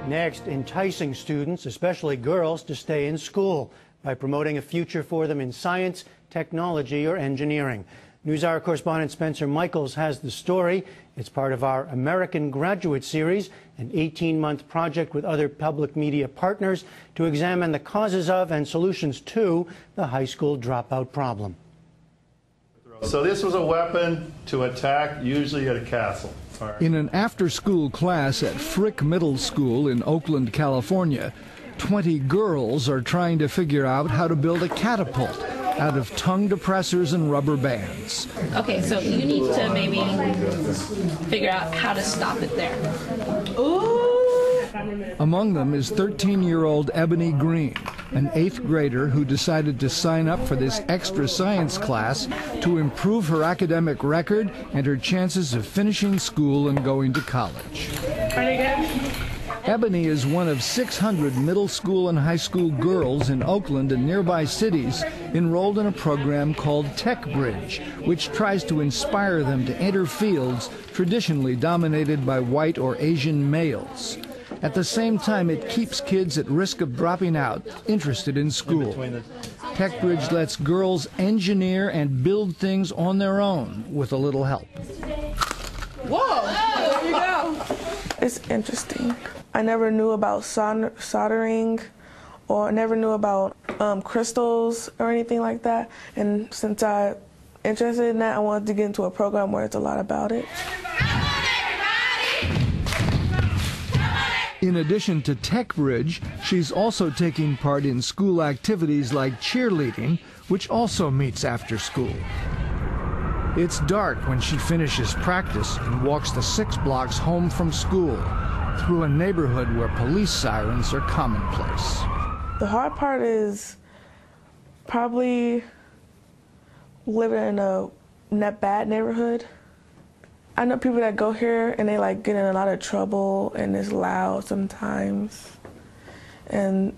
Next, enticing students, especially girls, to stay in school by promoting a future for them in science, technology, or engineering. NewsHour correspondent Spencer Michaels has the story. It's part of our American Graduate Series, an 18-month project with other public media partners to examine the causes of and solutions to the high school dropout problem. So this was a weapon to attack, usually at a castle. In an after-school class at Frick Middle School in Oakland, California, 20 girls are trying to figure out how to build a catapult out of tongue depressors and rubber bands. Okay, so you need to maybe figure out how to stop it there. Ooh! Among them is 13-year-old Ebony Green, an 8th grader who decided to sign up for this extra science class to improve her academic record and her chances of finishing school and going to college. Ebony is one of 600 middle school and high school girls in Oakland and nearby cities enrolled in a program called TechBridge, which tries to inspire them to enter fields traditionally dominated by white or Asian males. At the same time, it keeps kids at risk of dropping out interested in school. TechBridge lets girls engineer and build things on their own with a little help. Whoa! There you go. It's interesting. I never knew about soldering, or never knew about crystals or anything like that. And since I'm interested in that, I wanted to get into a program where it's a lot about it. In addition to TechBridge, she's also taking part in school activities like cheerleading, which also meets after school. It's dark when she finishes practice and walks the 6 blocks home from school, through a neighborhood where police sirens are commonplace. The hard part is probably living in a bad neighborhood. I know people that go here and they get in a lot of trouble and it's loud sometimes. And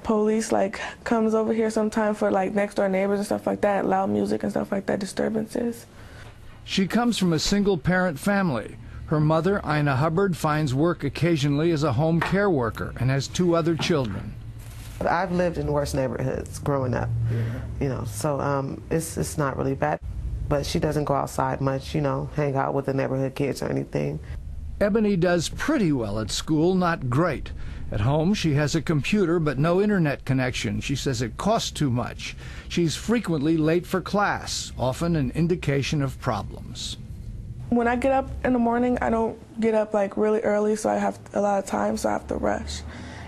police comes over here sometimes for next door neighbors and stuff like that, loud music and stuff like that, disturbances. She comes from a single parent family. Her mother, Ina Hubbard, finds work occasionally as a home care worker and has 2 other children. I've lived in worse neighborhoods growing up, so it's not really bad. But she doesn't go outside much, hang out with the neighborhood kids or anything. Ebony does pretty well at school, not great. At home, she has a computer but no internet connection. She says it costs too much. She's frequently late for class, often an indication of problems. When I get up in the morning, I don't get up really early, so I have a lot of time, so I have to rush.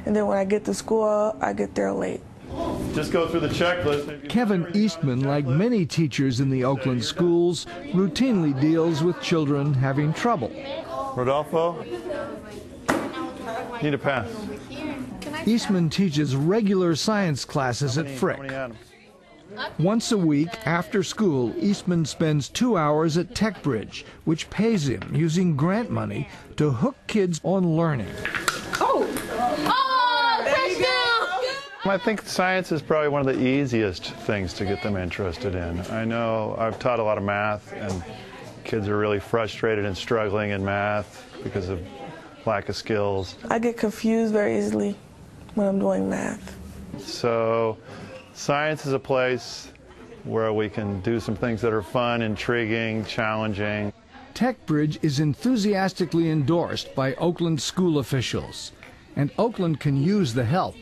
And then when I get to school, I get there late. Just go through the checklist. Kevin Eastman, like many teachers in the Oakland schools, routinely deals with children having trouble. Rodolfo, need a pass. Eastman teaches regular science classes at Frick. Once a week after school, Eastman spends 2 hours at TechBridge, which pays him using grant money to hook kids on learning. I think science is probably one of the easiest things to get them interested in. I know I've taught a lot of math, and kids are really frustrated and struggling in math because of lack of skills. I get confused very easily when I'm doing math. So science is a place where we can do some things that are fun, intriguing, challenging. TechBridge is enthusiastically endorsed by Oakland school officials, and Oakland can use the help.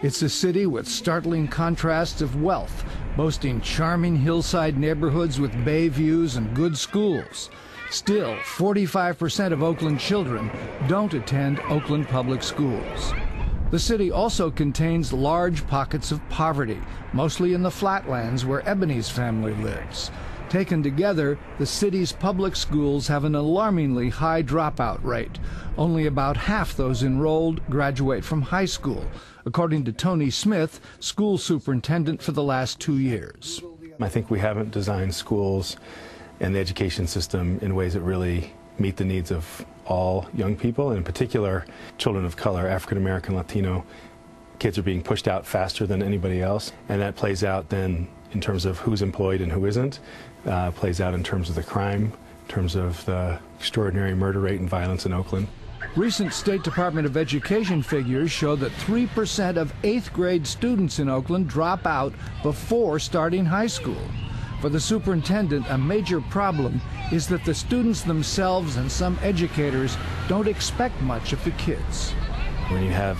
It's a city with startling contrasts of wealth, boasting charming hillside neighborhoods with bay views and good schools. Still, 45% of Oakland children don't attend Oakland public schools. The city also contains large pockets of poverty, mostly in the flatlands where Ebony's family lives. Taken together, the city's public schools have an alarmingly high dropout rate. Only about half those enrolled graduate from high school, according to Tony Smith, school superintendent for the last 2 years. I think we haven't designed schools and the education system in ways that really meet the needs of all young people, and in particular children of color, African American, Latino. Kids are being pushed out faster than anybody else, and that plays out then in terms of who's employed and who isn't, plays out in terms of the crime, in terms of the extraordinary murder rate and violence in Oakland. Recent State Department of Education figures show that 3% of 8th grade students in Oakland drop out before starting high school. For the superintendent, a major problem is that the students themselves and some educators don't expect much of the kids. When you have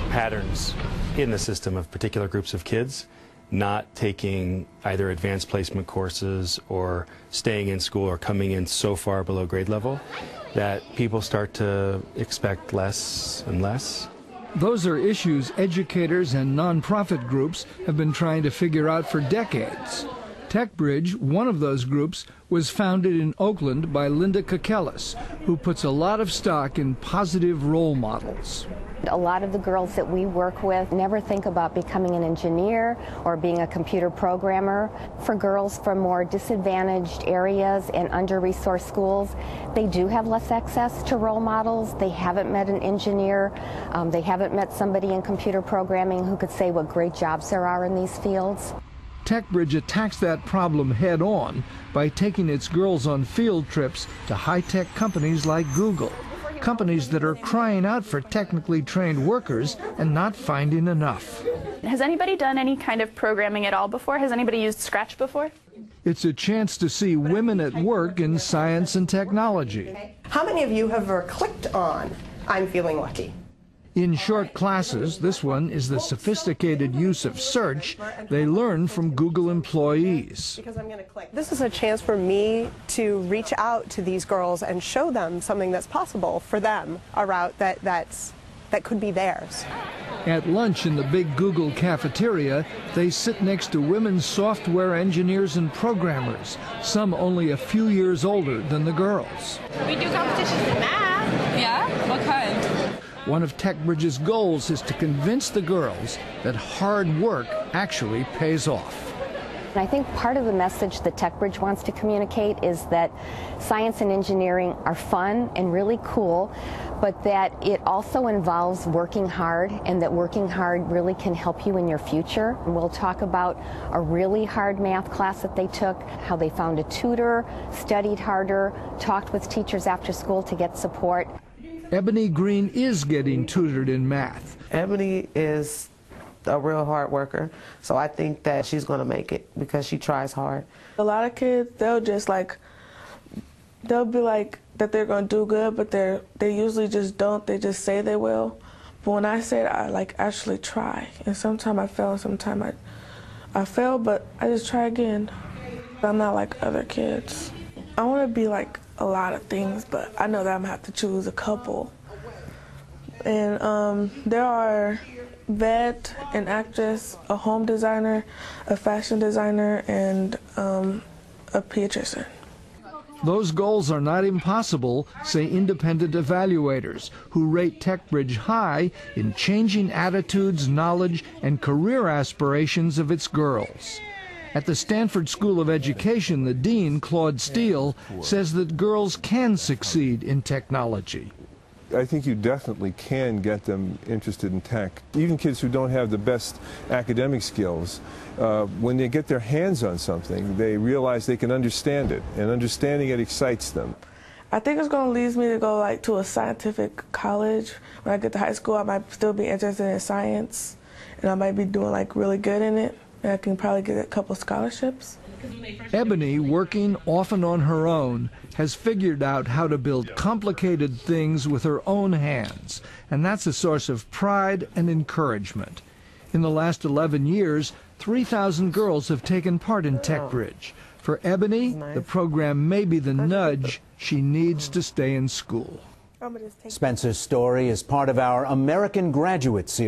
patterns in the system of particular groups of kids not taking either advanced placement courses or staying in school or coming in so far below grade level, that people start to expect less and less. Those are issues educators and nonprofit groups have been trying to figure out for decades. TechBridge, one of those groups, was founded in Oakland by Linda Kakelis, who puts a lot of stock in positive role models. A lot of the girls that we work with never think about becoming an engineer or being a computer programmer. For girls from more disadvantaged areas and under-resourced schools, they do have less access to role models. They haven't met an engineer. They haven't met somebody in computer programming who could say what great jobs there are in these fields. TechBridge attacks that problem head-on by taking its girls on field trips to high-tech companies like Google. Companies that are crying out for technically trained workers and not finding enough. Has anybody done any kind of programming at all before? Has anybody used Scratch before? It's a chance to see women at work in science and technology. How many of you have ever clicked on I'm feeling lucky? In short classes, this one is the sophisticated use of search they learn from Google employees. This is a chance for me to reach out to these girls and show them something that's possible for them, a route that could be theirs. At lunch in the big Google cafeteria, they sit next to women software engineers and programmers, some only a few years older than the girls. We do competitions in math. Yeah? What kind? One of TechBridge's goals is to convince the girls that hard work actually pays off. And I think part of the message that TechBridge wants to communicate is that science and engineering are fun and really cool, but that it also involves working hard, and that working hard really can help you in your future. And we'll talk about a really hard math class that they took, how they found a tutor, studied harder, talked with teachers after school to get support. Ebony Green is getting tutored in math. Ebony is a real hard worker, so I think that she's going to make it because she tries hard. A lot of kids, they'll be like that they're going to do good, but they usually just don't. They just say they will. But when I say it, I actually try. And sometimes I fail, and sometimes I fail, but I just try again. I'm not like other kids. I want to be like a lot of things, but I know that I'm going to have to choose a couple. And there are vet, an actress, a home designer, a fashion designer, and a pediatrician. Those goals are not impossible, say independent evaluators, who rate TechBridge high in changing attitudes, knowledge, and career aspirations of its girls. At the Stanford School of Education, the dean, Claude Steele, says that girls can succeed in technology. I think you definitely can get them interested in tech. Even kids who don't have the best academic skills, when they get their hands on something, they realize they can understand it, and understanding it excites them. I think it's going to lead me to go to a scientific college. When I get to high school, I might still be interested in science, and I might be doing really good in it, and I can probably get a couple scholarships. Ebony, working often on her own, has figured out how to build complicated things with her own hands, and that's a source of pride and encouragement. In the last 11 years, 3,000 girls have taken part in TechBridge. For Ebony, the program may be the nudge she needs to stay in school. Spencer's story is part of our American Graduate series.